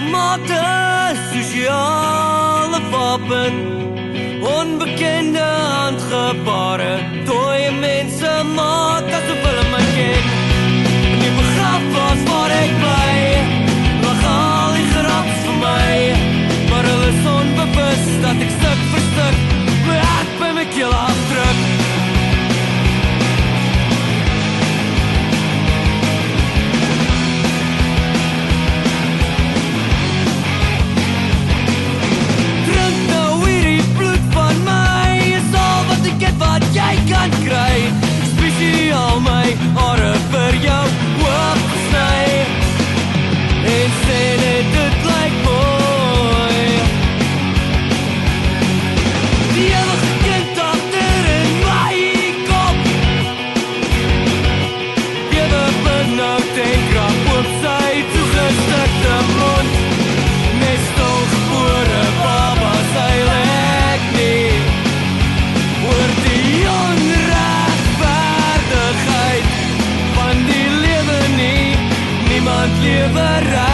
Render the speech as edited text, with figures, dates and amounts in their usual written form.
Mensgemaakte sosiale wapen, onbekende handgebare, dooie mense maak asof hulle my ken. In die begrafplaas waar ek bly, lag al die grappies vir my, maar hulle is onbewus dat ek stuk vir stuk my hart by my keel afdruk. Wat jy kan kry, spesiaal my hare vir jou oopgesny, en sê net dit lyk mooi. Die ewige kind agter in my kop, ewe benoud en krap op sy toegestikte mond, met stilgebore baba sy lek nie. Oor die onregverdigheid van die lewe nie, niemand lewe reg.